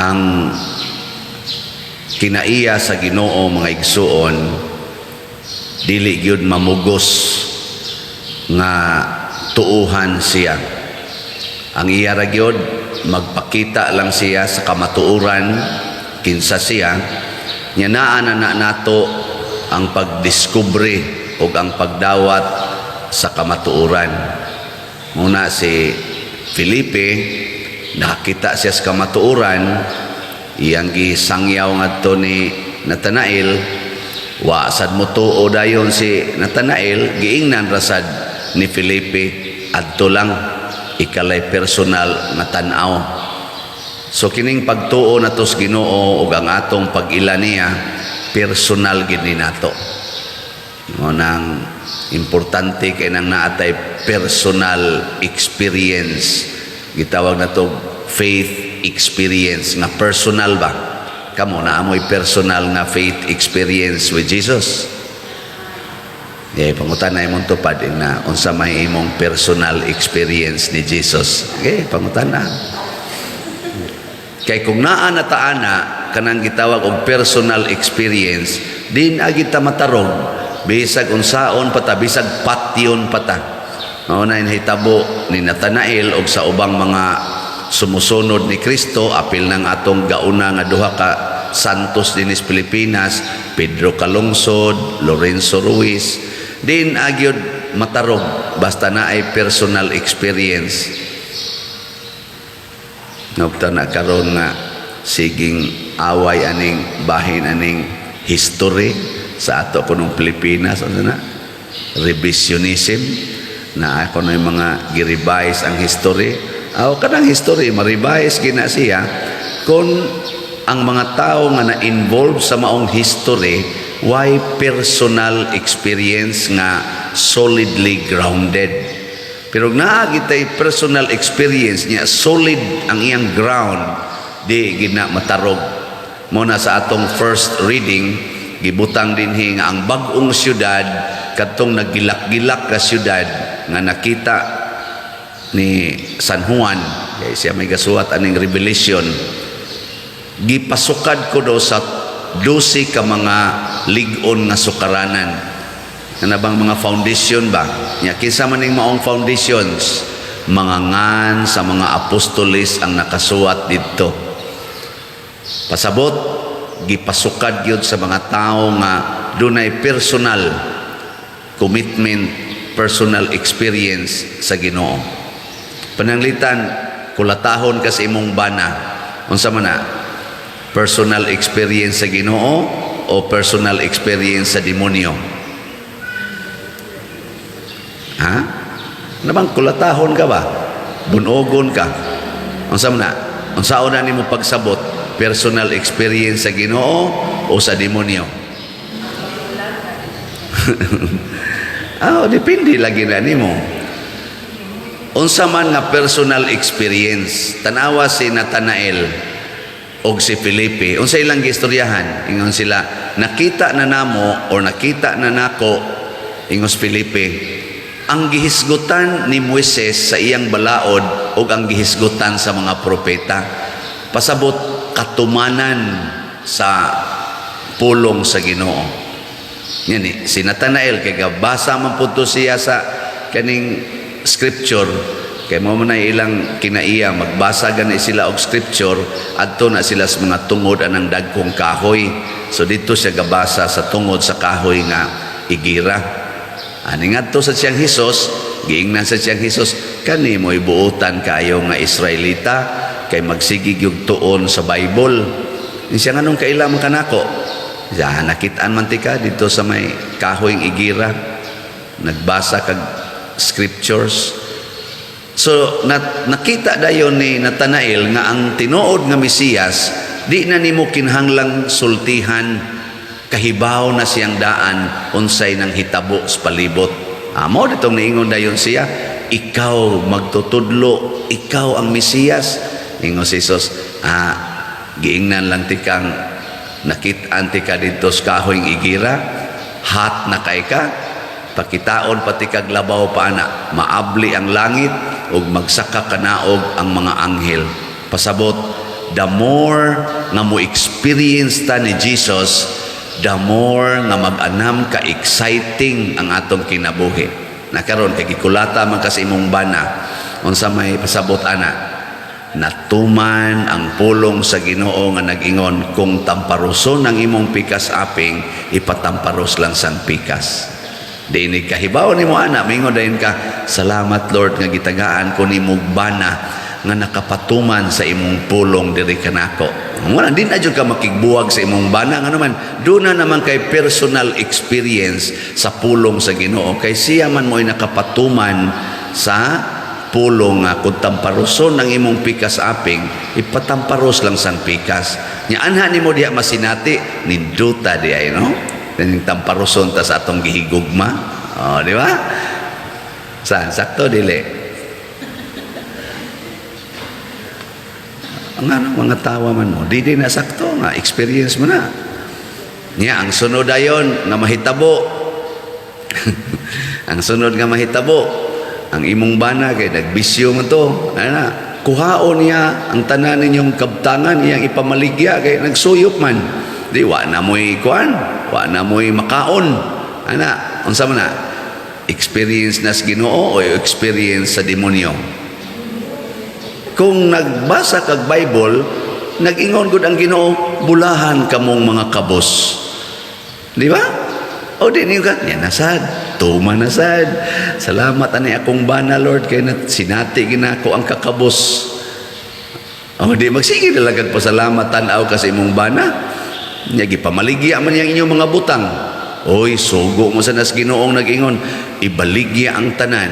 ang kinaiya sa Ginoo mga igsuon dili gyud mamugos nga tuuhan siya. Ang iya ra gyud magpakita lang siya sa kamatuoran kinsa siya. Nya naa na nato ang pagdiskubre o ang pagdawat sa kamatuoran. Muna si Felipe, nakita siya sa kamatuoran, iyang gisangyaw ngadto ni Natanael, wasad mo tuo dayon si Natanael, giingnan rasad ni Felipe, adto lang ikalay personal nga tan-aw. So kining pagtuo nato sa Ginoo ug ang atong pag-ila niya personal gid ni nato. Nang importante kay nang naatay personal experience. Gitawag nato faith experience nga personal ba. Kamo na amoy personal nga faith experience with Jesus. Pangutan na imong tupad na unsa may imong personal experience ni Jesus. Pangutan na. Kay kung naa na taana kanang gitawag og personal experience, din agita matarong bisag unsaon pata, bisag patyon pata. Mao na hinahitabo ni Natanael og sa ubang mga sumusunod ni Kristo, apil ng atong gauna nga duha ka santos dinis Pilipinas, Pedro Calungsod, Lorenzo Ruiz, din agyod matarong basta na ay personal experience. Nagta na karon nga siging away aning bahin aning history sa ato kunong Pilipinas, ano na revisionism na ako na yung mga girevise ang history. Kanang history ma-revise gina siya kung ang mga tao nga na-involve sa maong history why personal experience nga solidly grounded. Pero naagitay personal experience niya solid ang iyang ground, di gina matarog. Muna sa atong first reading gibutang dinhi nga ang bag-ong syudad kadtong naggilak-gilak ka syudad nga nakita ni San Juan, kay siya may gasuhat aning Revelation, gipasukad ko daw sa 12 ka mga lig-on nga sukaranan. Ano bang mga foundation ba? Nya kinsa man ning maong foundations? Mga ngan sa mga apostoles ang nakasuwat didto. Pasabot gipasukad gyud sa mga tao nga dunay personal commitment, personal experience sa Ginoo. Pananglitan kulatahon ka sa imong bana. Unsa man na? Personal experience sa Ginoo o personal experience sa demonyo? Ha? Nabang kulatahon ka ba? Bunogon ka? Unsa man na? Unsaon na nimo pagsabot? Personal experience sa Ginoo o sa demonyo? Depende lagi na nimo. Unsa man nga personal experience, tanawa si Natanael og si Felipe, unsa ilang gistoryahan? Ingon sila, nakita na namo or nakita na nako, ingos Felipe, ang gihisgutan ni Moises sa iyang balaod o ang gihisgutan sa mga propeta. Pasabot katumanan sa pulong sa Ginoo. Yan si Natanael, kay gabasa man punto siya sa kaning scripture, kay mo na ilang kinaiya, magbasa gani sila og scripture, adto na sila sa mga tungod anang dagkong kahoy. So dito siya gabasa sa tungod sa kahoy nga igira. Ani ngadto sa siyang Hesus, giingnan sa siyang Hesus, kani mo ibuutan kayo nga Israelita kay magsigig yung tuon sa Bible. Siya nga nung kailam kanako, siya nakitaan man tika dito sa may kahoyng igira, nagbasa kag scriptures. So nakita dayon ni Natanael nga ang tinuod nga Mesiyas di na nimo kinahanglang sultihan, kahibaw na siyang daan unsay nang hitabo sa palibot. Amo ditong niingon dayon siya, ikaw magtutudlo, ikaw ang Mesiyas. Ingon si Jesus, giingnan lang tikang nakit-an tika dito sa kahoyng igira, hat na kay ka, pakitaon pati kag labaw pa na, maabli ang langit ug magsaka kanaog ang mga anghel. Pasabot the more nga mo experience ta ni Jesus, the more nga mag-anam ka exciting ang atong kinabuhi. Nakaron kay gikulata man kasi imong bana unsa may pasabot ana. Natuman ang pulong sa Ginoo nga nag-ingon, kung tamparuson ang imong pikas aping, ipatamparos lang sang pikas. Diinig kahibaw nimo ana, mingon dayon ka, salamat Lord nga gitagaan ko nimo bana nga nakapatuman sa imong pulong diri kanako. Wala din adyo ka makigbuwag sa imong bana nga naman do na naman kay personal experience sa pulong sa Ginoo, kay siya man mo'y nakapatuman sa pulong nga kung tamparuson ang imong pikas aping, ipatamparos lang sang pikas. Nya anha nimo diha masinati ninduta diay no. Ning tamparuson ta sa atong gihigugma. Oh, di ba? Saan sakto dili? Ang mga tawa man mo, di na sakto nga experience mo na. Nya ang sunod ayon nga mahitabo. Ang sunod nga mahitabo, ang imong bana kay nagbisyo mo to, ana, kuhaon niya ang tanan ninyong kabtangan, iyang ipamaligya kay nagsuyop man. Di wa na mo'y kuan, wa na mo'y makaon. Ana, unsa man na? Experience na sa Ginoo o experience sa demonyo? Kung nagbasa kag Bible, nag-ingon gud ang Ginoo, bulahan kamong mga kabos. Di ba? O di niyo ka, yan nasad, tuma nasad. Salamat ani akong bana Lord, kay sinati ginako ang kakabos. O di magsige dalagad pasalamat tanaw kasi imong bana. Nya gipamaligya man yang inyong mga butang. Oy, sugo mo sa nas Ginoong nag-ingon, ibaligya ang tanan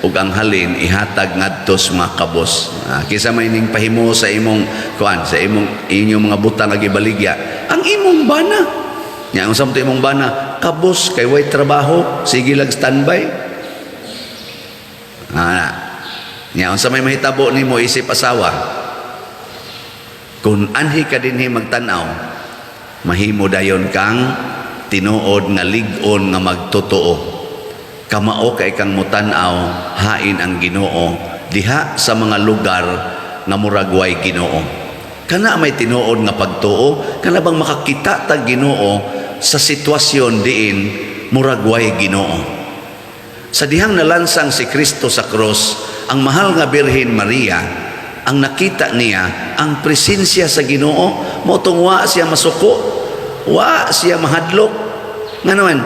ug ang halin ihatag ngadto sa mga kabos. Kisa may ning pahimo sa imong kuan, sa inyong mga butang nga gibaligya, ang imong bana. Nya ang samto imong bana, kabos kay way trabaho, sige lang standby. Nya unsa may mahitabo nimo isip asawa? Kung anhi ka dinhi magtan-aw, mahimo dayon kang tinuod nga lig-on nga magtotoo. Kamao kay kang mutan-aw hain ang Ginoo diha sa mga lugar nga murag way Ginoo. Kana may tinuod nga pagtuo, kana bang makakita ta Ginoo sa sitwasyon diin murag way Ginoo. Sa dihang nalansang si Kristo sa krus, ang mahal nga Birhen Maria, ang nakita niya ang presensya sa Ginoo, motong wa siya masuko, wa siya mahadlok. Nga naman,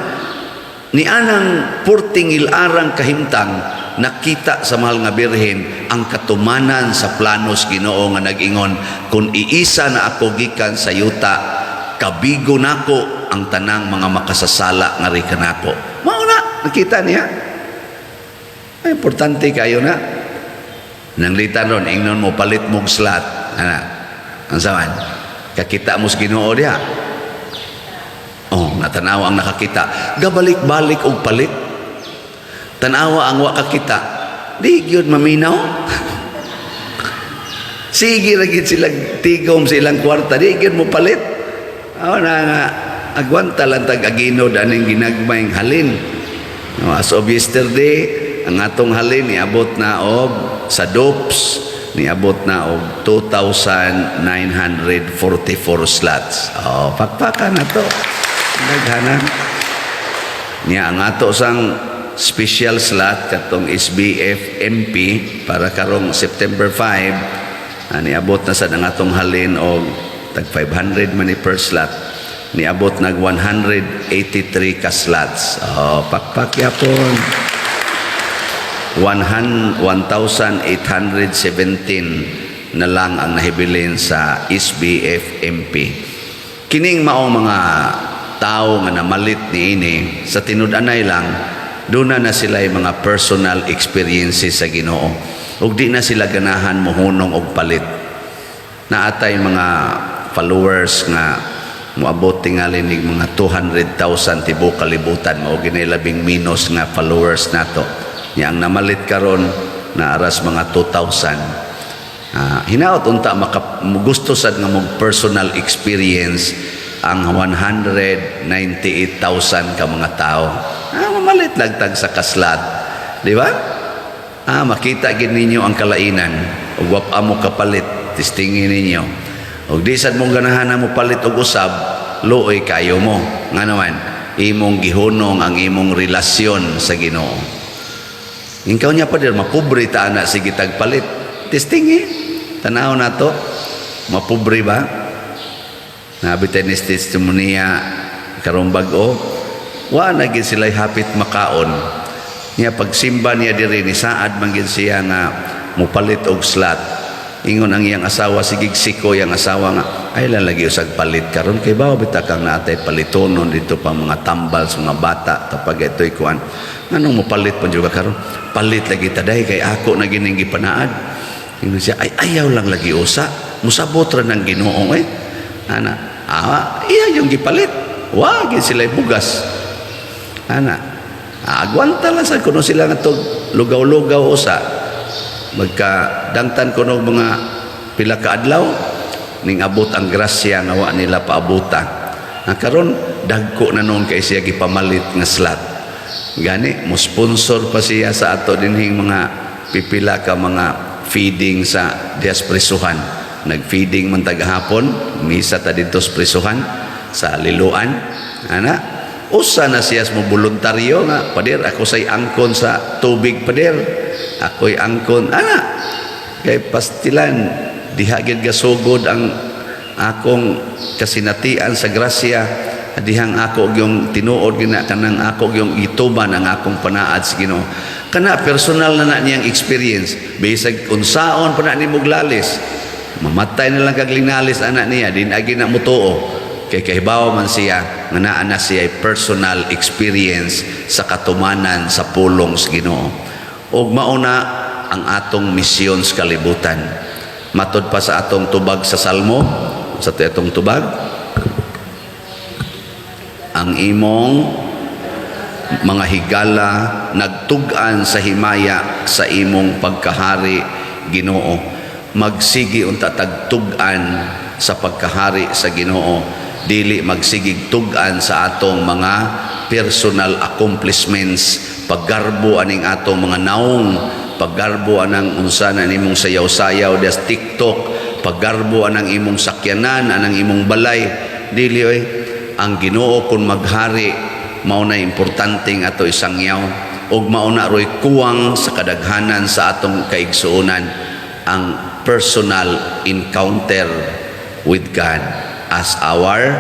ni anang purtingil arang kahimtang, nakita sa mahal nga Birhen ang katumanan sa planos Ginoo nga nag-ingon, kung iisa na ako gikan sa yuta, kabigo nako ang tanang mga makasasala nga rika nako. Mao na, nakita niya. Ay, importante kayo na. Nang litan ron, ingnon mo palit mong slat. Ana, ang saman, kakita mo sa Ginoo diha. Oh, natanawa ang nakakita. Gabalik-balik og palit. Tanawa ang wa kakita. Di gyud maminaw. Sige lagi sila tigom sa ilang kwarta. Di gyud mo palit. Oh, na nga agwanta lang tag aginod aning ginagmayng halin. No, as of yesterday, ang atong halin niabot na og sa DOPS niabot na og 2,944 slots. Oh, pakpakan na to. Naghanan niya ang ato sang special slot katong SBF MP para karong September 5. Niabot na sad ang atong halin og tag 500 man per slot. Niabot nag 183 ka slots. Oh, pakpak yapon. 1,817 na lang ang nahibilin sa SBF MP. Kining maong mga tao nga namalit niini sa tinud-anay lang, doon na sila yung mga personal experiences sa Ginoo. Ug di na sila ganahan mohunong og palit. Naatay mga followers nga moabot tingali nig mga 200,000 tibuok kalibutan, mao ginilabing minus nga followers nato. Nya ang namalit karon na aras mga 2,000. Hinaot unta gusto sad nga mo personal experience ang 198,000 ka mga tao. Mamalit lagtag sa kaslat, di ba? Makita gid ninyo ang kalainan ug wa mo kapalit testingin ninyo. Og di sad mong ganahan mo palit og usab, luoy kayo mo. Nga naman, imong gihunong ang imong relasyon sa Ginoo. Ingkaw niya pa dir, mapobre ta na sige tagpalit. Testingi, tanaw na to, mapobre ba? Nabitay ni testimonya karong bag-o, wa na gid sila hapit makaon. Niya pagsimba niya diri ni saad man gid siya nga mupalit og slot. Ingon ang iyang asawa, sigig siko yang asawa nga, ay lalagi usag palit karon kay bawo bita kang natay palitonon dito pa mga tambal sa mga bata kapag ito'y kuan. Nganong mupalit pa juga karon? Palit lagi taday kay ako na gining gipanaad. Ingon siya, ay ayaw lang lagi usa. Musabot ra ng Ginoo ana. Iya yung gipalit. Wa gid sila bugas. Ana. Agwanta lang sa kuno sila nga lugaw-lugaw usa. Magkadangtan ko ng mga pila ka adlaw ning abot ang grasya nga wa nila paabuta. Karon dagko na noon kay siya gipamalit nga slot. Gani mo sponsor pa siya sa ato dinhing mga pipila ka mga feeding sa dias prisuhan. Nag-feeding man tagahapon, misa ta dito sa prisuhan sa Liloan. Ana usa na siya mo voluntaryo nga, pader ako say angkon sa tubig pader. Ako'y angkon, kay pastilan, diha gid gasugod ang akong kasinatian sa grasya, dihang ako yung tinuod gina kanang ako yung ituban ang akong panaad sa Ginoo. Kana personal na niyang experience, bisag unsaon pa na ni muglalis, mamatay na lang kag linalis anak niya, din agi na mutuo. Kay kahibaw man siya nga naa na siya personal experience sa katumanan sa pulong sa Ginoo. Og mauna ang atong misyon sa kalibutan. Matod pa sa atong tubag sa Salmo, sa atong tubag, ang imong mga higala nagtug-an sa himaya sa imong pagkahari, Ginoo. Magsigi unta tagtug-an sa pagkahari sa Ginoo, dili magsigig tug-an sa atong mga personal accomplishments, paggarbo aning atong mga naong, paggarbo anang unsa na nimong sayaw-sayaw des TikTok, paggarbo anang imong sakyanan, anang imong balay. Dili ang Ginoo kun maghari mao na importanteng ato isangyaw, og mao na roy kuwang sa kadaghanan sa atong kaigsuonan ang personal encounter with God as our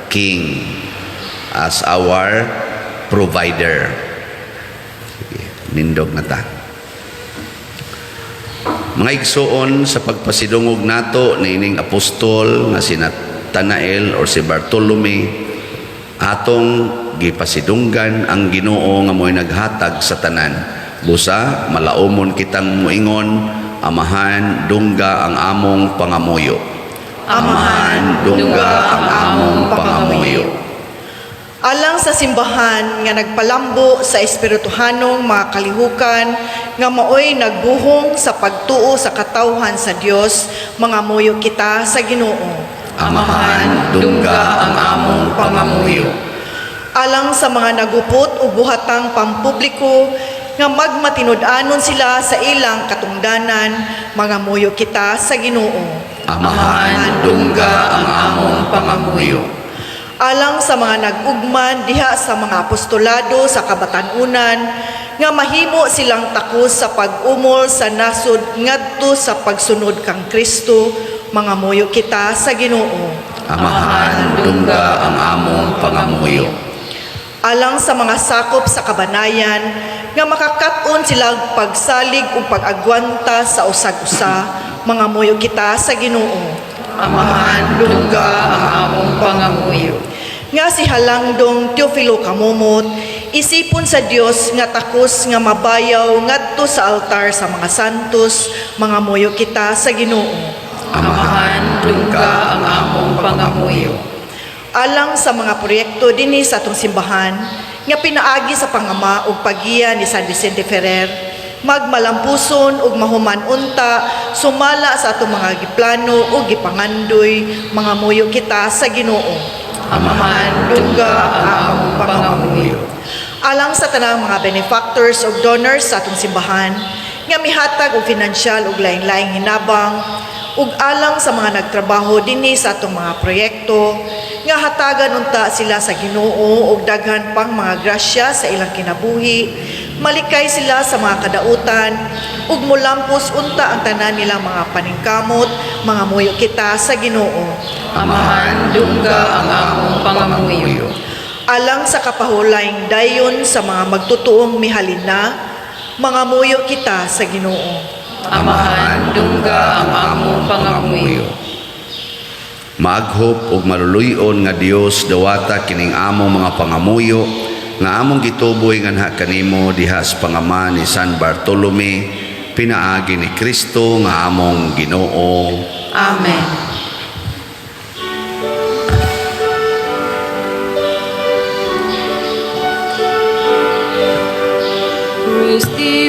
King, as our provider. Sige, nindog na ta. Mga igsuon sa pagpasidungog nato niining apostol nga si Natanael or si Bartolome, atong gipasidunggan ang Ginoo nga mo'y naghatag sa tanan. Busa malaumon kitang muingon, amahan dungga ang among pangamuyo. Amahan dungga ang among pangamuyo. Alang sa simbahan nga nagpalambo sa espirituhanong mga kalihukan nga maoy nagbuhong sa pagtuo sa katawhan sa Dios, mga muyo kita sa Ginoo. Amahan dungga ang among pangamuyo. Alang sa mga nagupot ug buhatang pampubliko nga magmatinud-anon sila sa ilang katungdanan, mga muyo kita sa Ginoo. Amahan dungga ang among pangamuyo. Alang sa mga nag-ugman diha sa mga apostolado sa kabatanunan nga mahimo silang takos sa pag-umol sa nasod ngadto sa pagsunod kang Kristo, mga muyo kita sa Ginoo. Amahan dungga ang among pangamuyo. Alang sa mga sakop sa kabanayan nga makakat-on silang pagsalig ug pag-agwanta sa usag-usa, mga muyo kita sa Ginoo. Amahan dungga ang among pangamuyo. Nga si Halangdong Teofilo Kamumot, isipon sa Dios nga takos nga mabayaw ngadto sa altar sa mga santos, mga muyo kita sa Ginoo. Amahan dungga ang among pangamuyo. Alang sa mga proyekto dinhi sa atong simbahan nga pinaagi sa pangama ug paggiya ni San Vicente Ferrer, magmalampuson ug mahuman unta sumala sa atong mga giplano ug gipangandoy, mga muyo kita sa Ginoo. Amahan dungga ang among pangamuyo. Alang sa tanang mga benefactors ug donors sa atong simbahan nga mihatag og financial ug lain-laing hinabang, ug alang sa mga nagtrabaho dinhi sa atong mga proyekto nga hatagan unta sila sa Ginoo ug daghan pang mga grasya sa ilang kinabuhi, malikay sila sa mga kadautan ug mulampos unta ang tanan nilang mga paningkamot, mga muyo kita sa Ginoo. Amahan, dungga ang among pangamuyo. Alang sa kapahulayng dayon sa mga magtutuong mihalina, mga muyo kita sa Ginoo. Amahan, dungga ang among pangamuyo. Maaghop ug maluluyon nga Dios dawata kining among mga pangamuyo nga among gituboy nganha kanimo diha sa pangama ni San Bartolome pinaagi ni Kristo nga among Ginoo. Amen. Christi